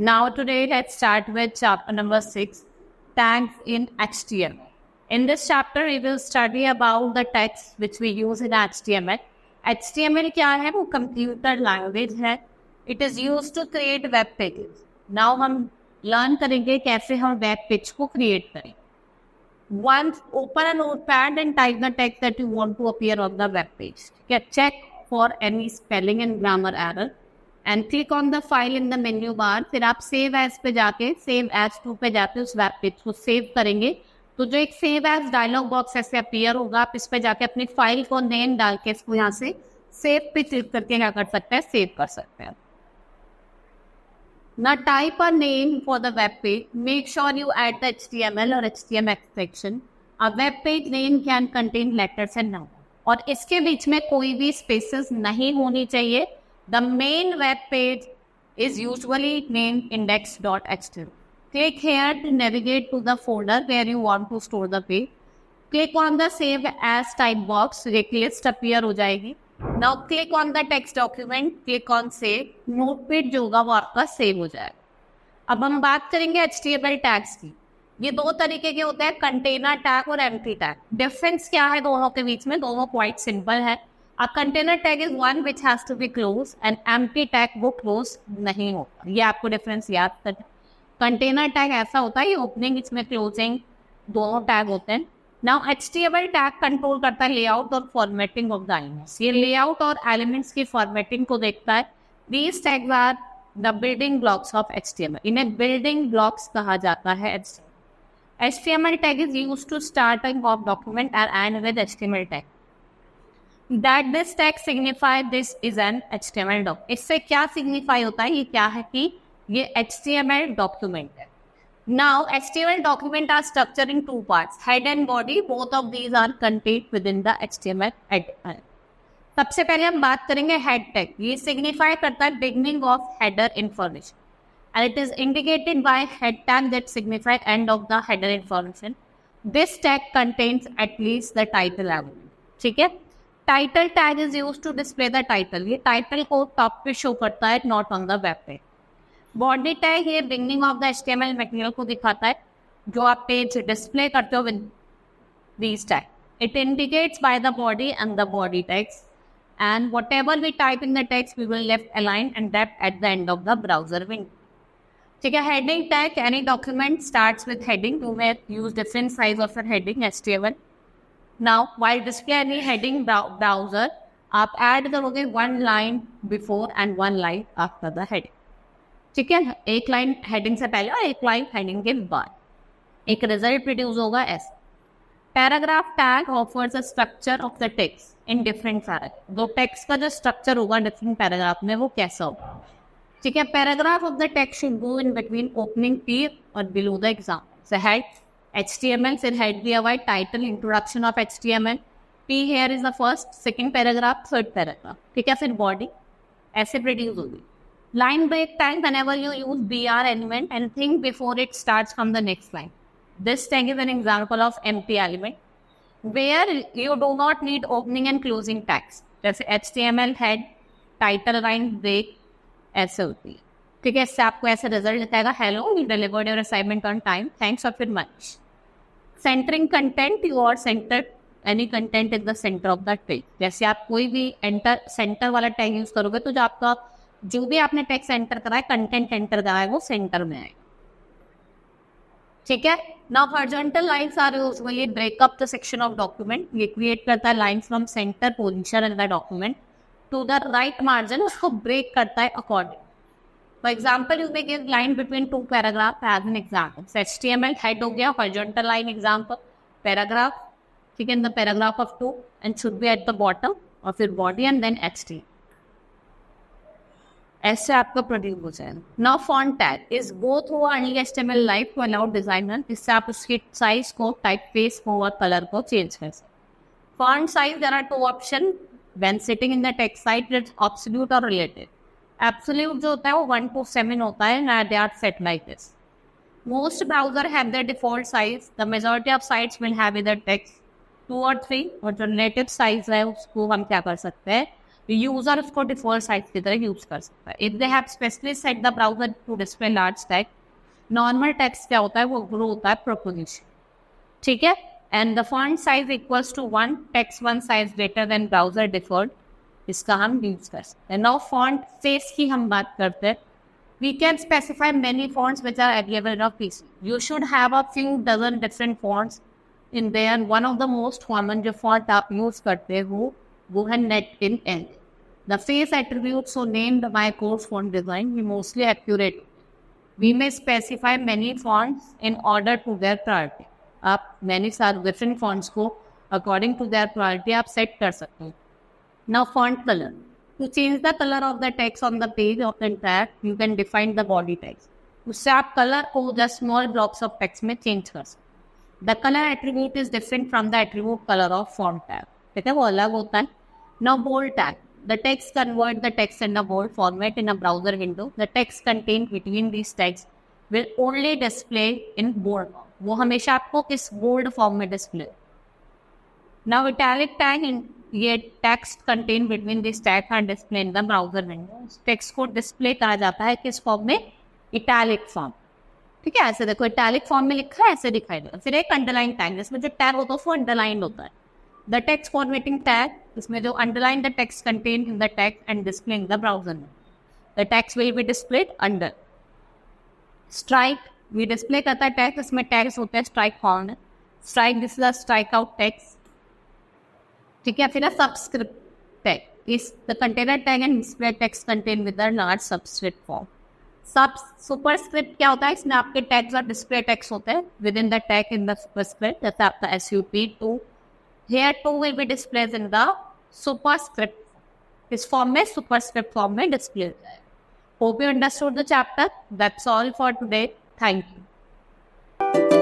Now today let's start with chapter number 6, tags in HTML. In this chapter we will study about the tags which we use in HTML. HTML क्या है? वो computer language है. It is used to create web pages. Now हम learn करेंगे कैसे हम web page को create करें. Once open a notepad and type the text that you want to appear on the web page. Check for any spelling and grammar error. And click on the file in the menu bar. फिर आप save as पे जाके save as to पे जाके उस web page को save करेंगे. तो जो एक सेव एज डायलॉग बॉक्स ऐसे अपीयर होगा, आप इस पे जाके अपनी फाइल को नेम डाल के इसको यहाँ से सेव पे क्लिक करके क्या कर सकते हैं, सेव कर सकते हैं. Now type a name for the web page. Make sure you add the HTML or HTML section. A web page name can contain letters and numbers. और इसके बीच में कोई भी स्पेसेस नहीं होनी चाहिए. The main web page is usually named index.html. Click here to navigate to the folder where you want to store the page. Click on the save as type box. एक list appear हो जाएगी. Now click on the text document. Click on save. Notepad जो होगा वो आपका save हो जाएगा. अब हम बात करेंगे HTML tags की. ये दो तरीके के होते हैं, कंटेनर टैग और एम्प्टी टैग. डिफरेंस क्या है दोनों के बीच में? दोनों क्वाइट सिंपल है. A container tag is one which has to be closed and empty tag वो close नहीं होता. ये आपको डिफरेंस याद करना. कंटेनर टैग ऐसा होता है, ये ओपनिंग इसमें क्लोजिंग दोनों टैग होते हैं. नाउ HTML टैग कंट्रोल करता है लेआउट और फॉर्मेटिंग ऑफ द एलिमेंट्स. ये लेआउट और एलिमेंट्स की फॉर्मेटिंग को देखता है. These tags are the building blocks of HTML. इन्हें बिल्डिंग ब्लॉक्स कहा जाता है. HTML tag is used to starting of document and end with HTML tag. That this tag signify this is an HTML doc. इससे क्या signify होता है? ये क्या है कि ये HTML document है. Now HTML document are structured in two parts, head and body. Both of these are contained within the HTML head. सबसे पहले हम बात करेंगे head tag. ये signify करता है beginning of header information, and it is indicated by head tag that signify end of the header information. This tag contains at least the title element. ठीक है. Title tag is use to display the title. ये title को top पे show करता है, not on the web page. Body tag ये beginning of the HTML material को दिखाता है जो आप पेज डिस्प्ले करते हो with these tag. It indicates by the body and the body tags and whatever we type in the text we will left align and depth at the end of the browser window. ठीक है. Heading tag, any document starts with heading. You may use different size of your heading HTML. Now, while display any heading browser, आप add करोगे one line before and one line after the heading. ठीक है. एक line heading से पहले और एक line heading के बाद. एक रिजल्ट प्रोड्यूस होगा ऐसा. Paragraph tag offers a structure of the text in different paragraph. दो टेक्स्ट का जो स्ट्रक्चर होगा डिफरेंट पैराग्राफ में वो कैसा होगा. ठीक है. Paragraph of the text should go in between opening P और बिलो द एग्जाम्पल. से हेड HTML, फिर हेड दिया हुआ है title, introduction of HTML. P here is the first, second paragraph, third paragraph. ठीक है. फिर बॉडी ऐसे प्रोड्यूस होगी. Line break time whenever you use BR element and think before it starts from the next line. This tag is an example of empty element where you do not need opening and closing tags. जैसे HTML head, title line break ऐसे होती है. ठीक है. इससे आपको ऐसा result दिखाएगा, hello you delivered your assignment on time, thanks और फिर much. Centering content, you are center any content in the center of the page. जैसे आप कोई भी एंटर सेंटर वाला टैग यूज करोगे तो जो आपका जो भी आपने टेक्स्ट एंटर करा है, कंटेंट एंटर करा है, वो सेंटर में आएगा. ठीक है. Now horizontal lines are usually break up the section of document. ये क्रिएट करता है line from center position in the document to the right margin. उसको ब्रेक करता है according. For example, you may give line between two paragraphs as an example. So HTML head हो गया, horizontal line example, paragraph, ठीक है, in the paragraph of 2 and should be at the bottom और फिर body and then HTML. ऐसे आपका produce हो जाएगा. Now font tag is go through only HTML live to allow designer, जिससे आप उसकी साइज को, टाइपफेस को और कलर को चेंज कर सकते. Font size, there are two options when sitting in the text site, it's absolute or relative. Absolute जो होता है वो 1:7 होता है and they are set like this. Most browser have their default size. The majority of sites will have either text 2 or 3 और जो native size है उसको हम क्या कर सकते हैं, यूजर उसको डिफॉल्ट साइज की तरह यूज कर सकता है. If they have specially set the browser to display large text, normal text क्या होता है वो ग्रो होता है प्रोपोजिशन. ठीक है. And the font size equals to 1, text 1 size greater than browser default. इसका हम यूज कर सकते हैं. नाउ फॉन्ट फेस की हम बात करते हैं. We can specify many fonts which are available in our PC. You should have a few dozen different fonts in there. One of the most common जो font आप use करते हो वो है NetInN. The face attributes so named by course font design we mostly accurate. We may specify many fonts in order to their priority. आप many सारे different fonts को according to their priority आप set कर सकते हो. Now font color. To change the color of the text on the page of the entire, you can define the body text. उससे आप color को just small blocks of text में change कर सकते. The color attribute is different from the attribute color of font tag. ठीक है, वो अलग होता है. Now bold tag. The text convert the text in a bold format in a browser window. The text contained between these texts will only display in bold form. वो हमेशा आपको किस bold form में display. Now italic tag in ये text contain between this tag and display in the browser window. Text को display कहा जाता है किस फॉर्म में? Italic form. ठीक है, ऐसे देखो इटैलिक फॉर्म में लिखा है ऐसे दिखाई देगा. फिर एक अंडरलाइन टैग जिसमें जो टैग होता है वो अंडरलाइन होता है. द टेक्स्ट फॉर्मेटिंग टैग, इसमें जो underline the text contain in the tag and display in the browser window. The text will be displayed under. Strike भी डिस्प्ले करता है टैग, इसमें टैग्स होते हैं strike form. Strike this is a strike out text. ठीक है. फिर subscript tag is the container tag and display text contain with the large subscript form. Superscript क्या होता है? इसमें आपके टैग्स और डिस्प्ले टेक्स्ट होते हैं with in the tag in the superscript. जैसे आपका SUP2 here 2 will be displayed in the superscript. इस फॉर्म में सुपरस्क्रिप्ट फॉर्म में डिस्प्ले होता है. Hope you understood the chapter. That's all for today. Thank you.